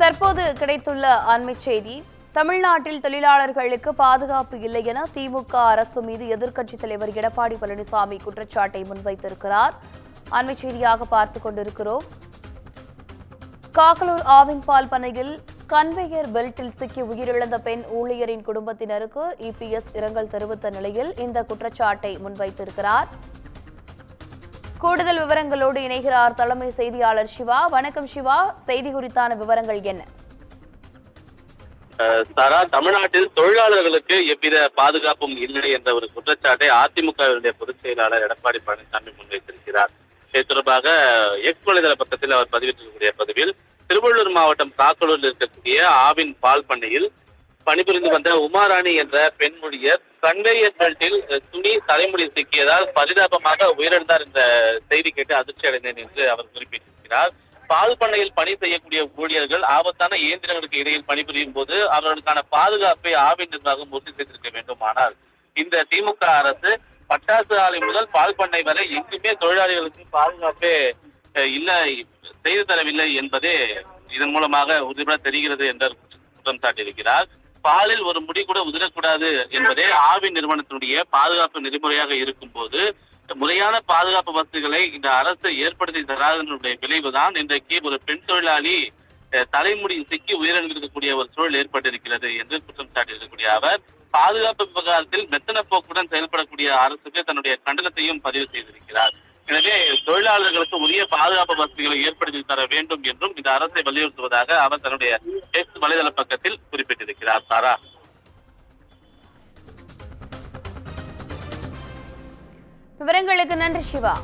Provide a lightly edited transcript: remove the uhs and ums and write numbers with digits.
தற்போது கிடைத்துள்ள அண்மை செய்தி. தமிழ்நாட்டில் தொழிலாளர்களுக்கு பாதுகாப்பு இல்லை என திமுக அரசு மீது எதிர்க்கட்சித் தலைவர் எடப்பாடி பழனிசாமி குற்றச்சாட்டை முன்வைத்திருக்கிறார். அண்மை செய்தியாக பார்த்துக் கொண்டிருக்கிறோம். காக்கலூர் ஆவின் பால் பண்ணையில் கன்வேயர் பெல்ட்டில் சிக்கி உயிரிழந்த பெண் ஊழியரின் குடும்பத்தினருக்கு இபிஎஸ் இரங்கல் தெரிவித்த நிலையில் இந்த குற்றச்சாட்டை முன்வைத்திருக்கிறார். கூடுதல் விவரங்களோடு இணைகிறார் தலைமை செய்தியாளர் சிவா. வணக்கம் சிவா, செய்தி குறித்தான விவரங்கள் என்ன? சாரா, தமிழ்நாட்டில் தொழிலாளர்களுக்கு எவ்வித பாதுகாப்பும் இல்லை என்ற ஒரு குற்றச்சாட்டை அதிமுகவினுடைய பொதுச் செயலாளர் எடப்பாடி பழனிசாமி முன்வைத்திருக்கிறார். இது தொடர்பாக எக்ஸ் வலைதள பக்கத்தில் அவர் பதிவிட்டிருக்கக்கூடிய பதிவில், திருவள்ளூர் மாவட்டம் காக்கலூரில் இருக்கக்கூடிய ஆவின் பால் பண்ணையில் பணிபுரிந்து வந்த உமாராணி என்ற பெண் ஊழியர் கன்வேயர் பெல்ட்டில் துணி தலைமுடி சிக்கியதால் பரிதாபமாக உயிரிழந்தார் என்ற செய்தி கேட்டு அதிர்ச்சி அடைந்தேன் என்று அவர் குறிப்பிட்டிருக்கிறார். பால் பண்ணையில் பணி செய்யக்கூடிய ஊழியர்கள் ஆபத்தான இயந்திரங்களுக்கு இடையில் பணிபுரியும் போது அவர்களுக்கான பாதுகாப்பை ஆவின் நிர்வாகம் உறுதி செய்திருக்க வேண்டும். ஆனால் இந்த திமுக அரசு பட்டாசு ஆலை முதல் பால் பண்ணை வரை எங்குமே தொழிலாளிகளுக்கு பாதுகாப்பே இல்லை, செய்து தரவில்லை என்பதே இதன் மூலமாக உறுதிபட தெரிகிறது என்று குற்றம் சாட்டியிருக்கிறார். பாலில் ஒரு முடி கூட உதிரக்கூடாது என்பதே ஆவின் நிறுவனத்தினுடைய பாதுகாப்பு நெறிமுறையாக இருக்கும் போது முறையான பாதுகாப்பு வசதிகளை இந்த அரசு ஏற்படுத்தி தராதனுடைய விளைவுதான் இன்றைக்கு ஒரு பெண் தொழிலாளி தலைமுடி சிக்கி உயிரிழந்திருக்கக்கூடிய ஒரு சூழல் ஏற்பட்டிருக்கிறது என்று குற்றம் சாட்டியிருக்கக்கூடிய அவர் பாதுகாப்பு விவகாரத்தில் மெத்தன போக்குடன் செயல்படக்கூடிய அரசுக்கு தன்னுடைய கண்டனத்தையும் பதிவு செய்திருக்கிறார். எனவே தொழிலாளர்களுக்கு உரிய பாதுகாப்பு வசதிகளை ஏற்படுத்தி தர வேண்டும் என்றும் இந்த அரசை வலியுறுத்துவதாக அவர் தன்னுடைய எக்ஸ் வலைதள பக்கத்தில் குறிப்பிட்டிருக்கிறார். சாரா, விவரங்களுக்கு நன்றி சிவா.